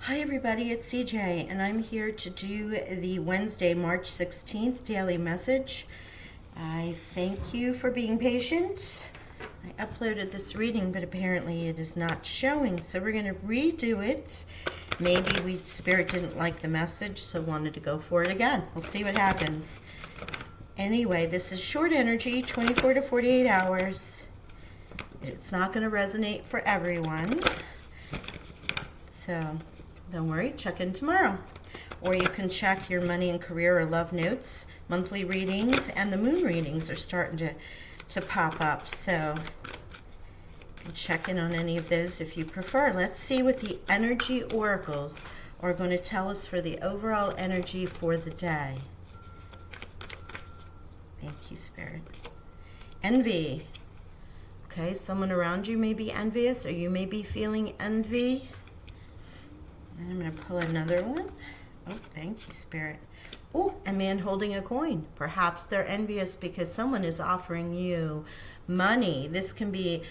Hi everybody, it's CJ and I'm here to do the Wednesday, March 16th daily message. I thank you for being patient. I uploaded this reading, but apparently it is not showing, so we're going to redo it. Maybe Spirit didn't like the message, so wanted to go for it again. We'll see what happens. Anyway, this is short energy, 24 to 48 hours. It's not going to resonate for everyone. So don't worry, check in tomorrow. Or you can check your money and career or love notes. Monthly readings and the moon readings are starting to pop up. So you can check in on any of those if you prefer. Let's see what the energy oracles are going to tell us for the overall energy for the day. Thank you, Spirit. Envy. Okay, someone around you may be envious, or you may be feeling envy. And I'm going to pull another one. Oh, thank you, Spirit. Oh, a man holding a coin. Perhaps they're envious because someone is offering you money. This can be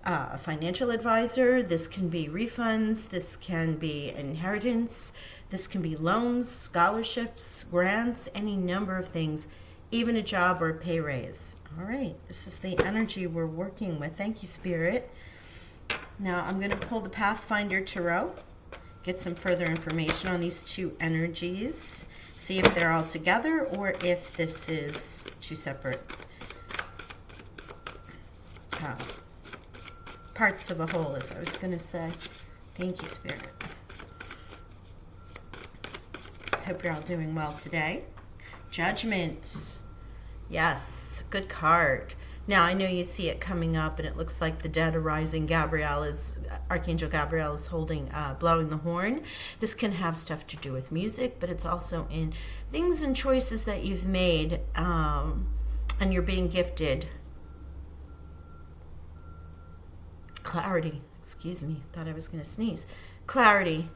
a financial advisor. This can be refunds. This can be inheritance. This can be loans, scholarships, grants, any number of things, even a job or a pay raise. All right, this is the energy we're working with. Thank you, Spirit. Now I'm going to pull the Pathfinder Tarot. Get some further information on these two energies. See if they're all together or if this is two separate parts of a whole, as I was going to say. Thank you, Spirit. Hope you're all doing well today. Judgment. Yes, good card. Now, I know you see it coming up, and it looks like the dead are rising. Archangel Gabriel is blowing the horn. This can have stuff to do with music, but it's also in things and choices that you've made, and you're being gifted. Clarity. Excuse me. Thought I was going to sneeze. Clarity.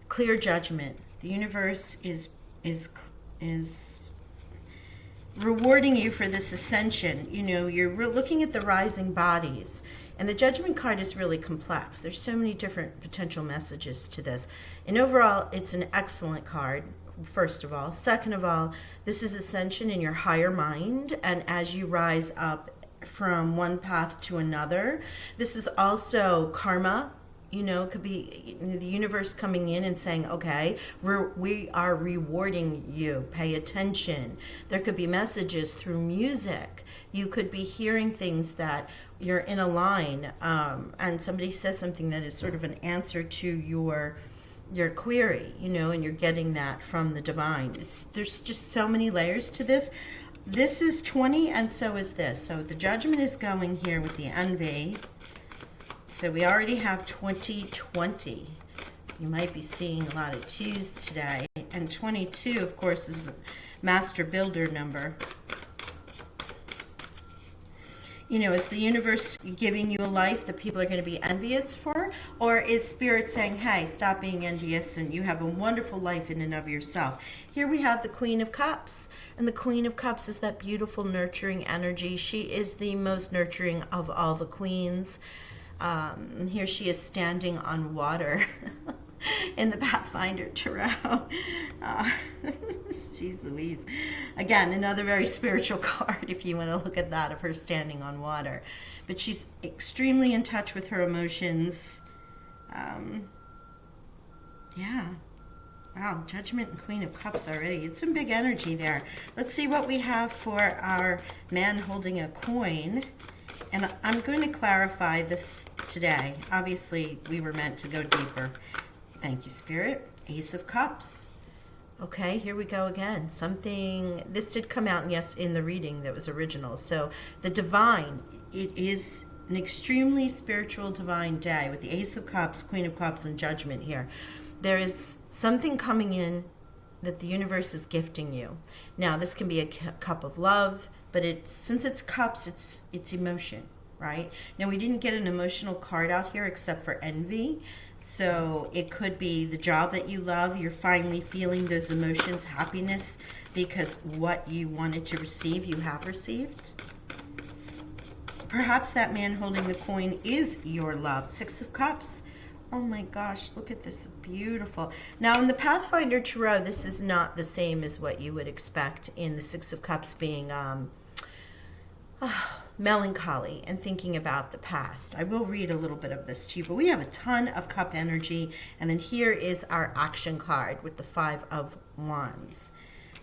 Clear judgment. The universe is rewarding you for this ascension. You know, you're looking at the rising bodies, and the Judgment card is really complex. There's so many different potential messages to this. And overall, it's an excellent card, first of all. Second of all, this is ascension in your higher mind, and as you rise up from one path to another, this is also karma. You know, it could be the universe coming in and saying, okay, we are rewarding you. Pay attention. There could be messages through music. You could be hearing things that you're in a line, and somebody says something that is sort of an answer to your query, you know, and you're getting that from the divine. There's just so many layers to this. This is 20, and so is this. So the judgment is going here with the envy. So we already have 2020. You might be seeing a lot of 2s today. And 22, of course, is a master builder number. You know, is the universe giving you a life that people are going to be envious for? Or is Spirit saying, hey, stop being envious and you have a wonderful life in and of yourself? Here we have the Queen of Cups. And the Queen of Cups is that beautiful, nurturing energy. She is the most nurturing of all the queens. Here she is standing on water in the Pathfinder Tarot. Jeez Louise. Again, another very spiritual card if you want to look at that, of her standing on water. But she's extremely in touch with her emotions. Yeah. Wow, Judgment and Queen of Cups already. It's some big energy there. Let's see what we have for our man holding a coin. And I'm going to clarify this today. Obviously, we were meant to go deeper. Thank you, Spirit. Ace of Cups. Okay, here we go again. This did come out, yes, in the reading that was original. So the divine, it is an extremely spiritual divine day with the Ace of Cups, Queen of Cups, and Judgment here. There is something coming in that the universe is gifting you. Now, this can be a cup of love, but since it's cups, it's emotion, right? Now, we didn't get an emotional card out here except for envy. So it could be the job that you love. You're finally feeling those emotions, happiness, because what you wanted to receive, you have received. Perhaps that man holding the coin is your love. Six of Cups. Oh my gosh, look at this. Beautiful. Now, in the Pathfinder Tarot, this is not the same as what you would expect in the Six of Cups being melancholy and thinking about the past. I will read a little bit of this to you, but we have a ton of cup energy. And then here is our action card with the Five of Wands.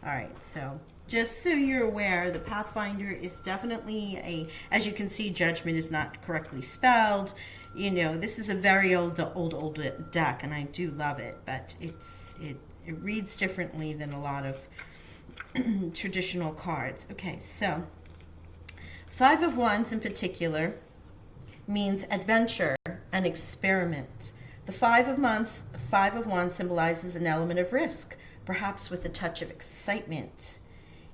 All right, so just so you're aware, the Pathfinder is definitely as you can see, Judgment is not correctly spelled. You know, this is a very old deck, and I do love it, but it reads differently than a lot of traditional cards. Okay, so Five of Wands in particular means adventure and experiment. The Five of Wands symbolizes an element of risk, perhaps with a touch of excitement.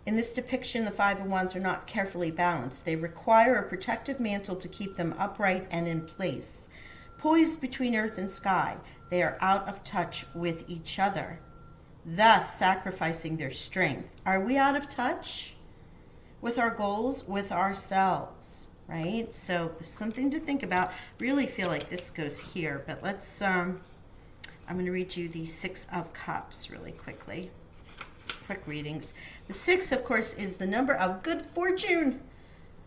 In this depiction, the Five of Wands are not carefully balanced. They require a protective mantle to keep them upright and in place. Poised between earth and sky, they are out of touch with each other, thus sacrificing their strength. Are we out of touch with our goals, with ourselves, right? So there's something to think about. Really feel like this goes here, but let's, I'm going to read you the Six of Cups really quickly. Quick readings. The six, of course, is the number of good fortune,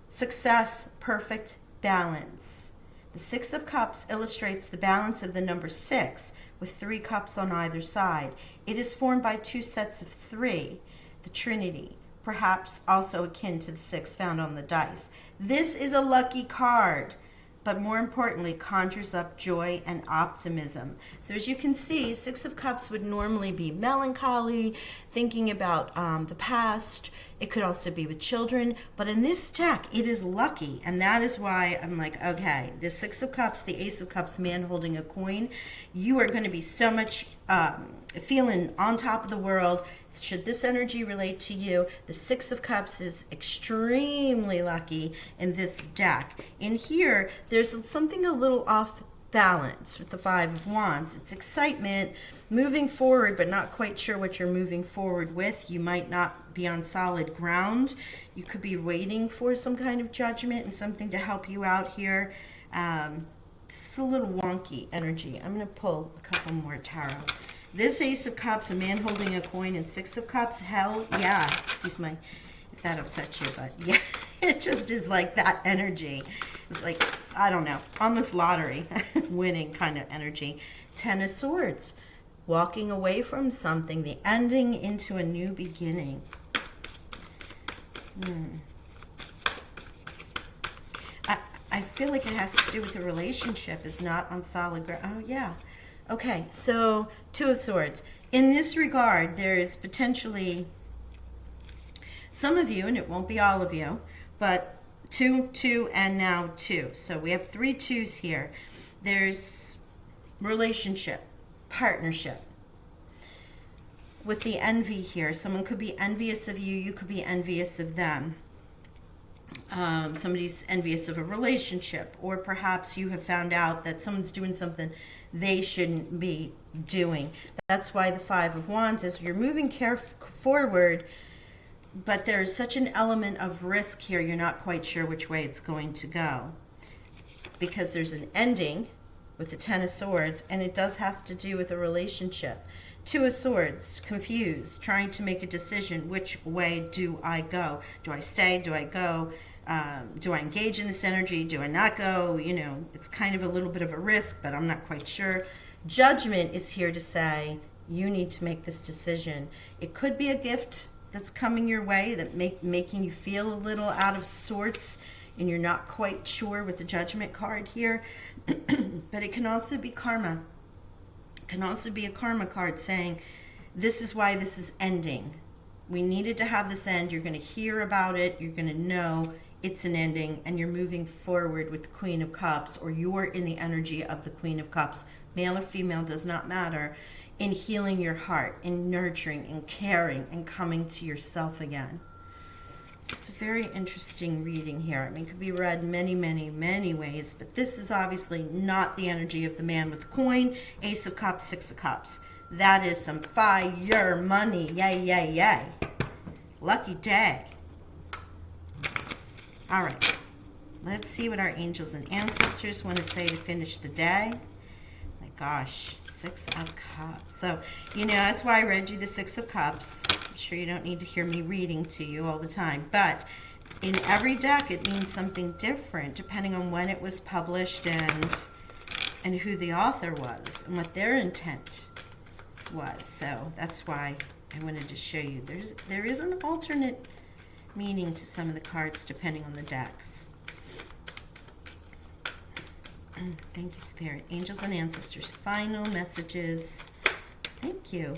success, perfect balance. The Six of Cups illustrates the balance of the number six with three cups on either side. It is formed by two sets of three, the Trinity, perhaps also akin to the six found on the dice. This is a lucky card, but more importantly, conjures up joy and optimism. So as you can see, Six of Cups would normally be melancholy, thinking about the past. It could also be with children, but in this deck, it is lucky, and that is why I'm like, okay, the Six of Cups, the Ace of Cups, man holding a coin, you are going to be so much feeling on top of the world. Should this energy relate to you, the Six of Cups is extremely lucky in this deck. In here, there's something a little off balance with the Five of Wands. It's excitement, moving forward, but not quite sure what you're moving forward with. You might not be on solid ground. You could be waiting for some kind of judgment and something to help you out here. This is a little wonky energy. I'm going to pull a couple more tarot. This Ace of Cups, a man holding a coin, and Six of Cups, hell yeah. Excuse me if that upsets you, but yeah, it just is like that energy. It's like, I don't know, almost lottery winning kind of energy. Ten of Swords, walking away from something, the ending into a new beginning. I feel like it has to do with the relationship is not on solid ground. Oh, yeah. Okay, so Two of Swords. In this regard, there is potentially some of you, and it won't be all of you, but two, and now two. So we have three twos here. There's relationship, partnership. With the envy here, someone could be envious of you, you could be envious of them. Somebody's envious of a relationship, or perhaps you have found out that someone's doing something they shouldn't be doing. That's why the Five of Wands is you're moving forward, but there's such an element of risk here, you're not quite sure which way it's going to go. Because there's an ending with the Ten of Swords, and it does have to do with a relationship. Two of Swords, confused, trying to make a decision. Which way do I go? Do I stay? Do I go? Do I engage in this energy? Do I not go? You know, it's kind of a little bit of a risk, but I'm not quite sure. Judgment is here to say, you need to make this decision. It could be a gift that's coming your way that making you feel a little out of sorts, and you're not quite sure with the Judgment card here. But it can also be karma. It can also be a karma card saying, this is why this is ending. We needed to have this end. You're going to hear about it. You're going to know it's an ending, and you're moving forward with the Queen of Cups, or you're in the energy of the Queen of Cups. Male or female does not matter. In healing your heart, in nurturing, in caring, and coming to yourself again. So it's a very interesting reading here. I mean, it could be read many, many, many ways, but this is obviously not the energy of the man with the coin. Ace of Cups, Six of Cups. That is some fire money. Yay, yay, yay. Lucky day. All right. Let's see what our angels and ancestors want to say to finish the day. My gosh, Six of Cups. So, that's why I read you the Six of Cups. I'm sure you don't need to hear me reading to you all the time, but in every deck it means something different depending on when it was published and who the author was and what their intent was. So that's why I wanted to show you. There is an alternate meaning to some of the cards depending on the decks. Thank you, Spirit. Angels and ancestors. Final messages. Thank you.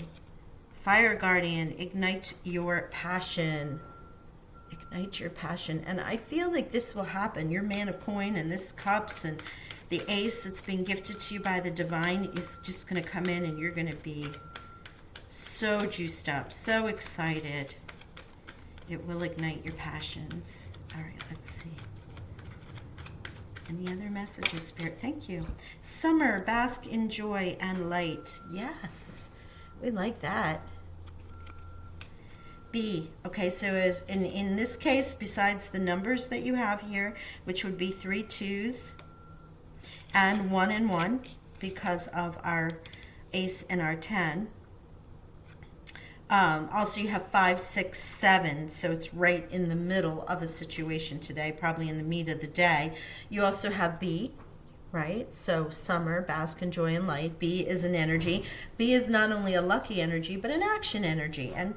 Fire Guardian, ignite your passion. Ignite your passion. And I feel like this will happen. Your Man of Coin and this Cups and the Ace that's being gifted to you by the Divine is just going to come in, and you're going to be so juiced up, so excited. It will ignite your passions. All right, let's see. Any other messages, Spirit? Thank you. Summer, bask in joy and light. Yes, we like that. B. Okay, so as in this case, besides the numbers that you have here, which would be 3 2s and 1 and 1, because of our Ace and our 10. Also, you have 5, 6, 7, so it's right in the middle of a situation today, probably in the meat of the day. You also have B, right? So summer, bask in joy and light. B is an energy. B is not only a lucky energy, but an action energy, and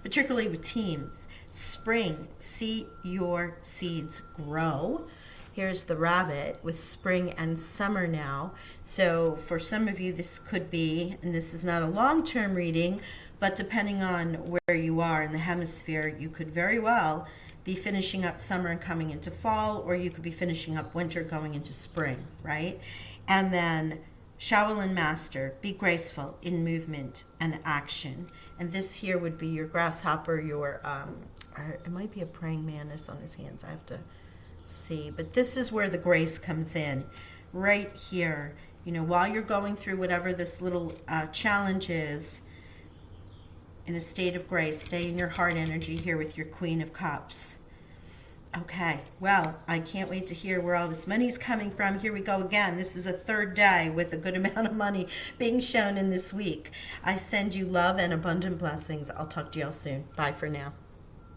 particularly with teams. Spring, see your seeds grow. Here's the Rabbit with spring and summer now. So for some of you, this could be, and this is not a long-term reading, but depending on where you are in the hemisphere, you could very well be finishing up summer and coming into fall, or you could be finishing up winter going into spring, right? And then Shaolin Master, be graceful in movement and action. And this here would be your grasshopper, your, or it might be a praying mantis on his hands. I have to see, but this is where the grace comes in, right here. While you're going through whatever this little challenge is, in a state of grace, stay in your heart energy here with your Queen of Cups. Okay, well, I can't wait to hear where all this money's coming from. Here we go again. This is a third day with a good amount of money being shown in this week. I send you love and abundant blessings. I'll talk to y'all soon. Bye for now.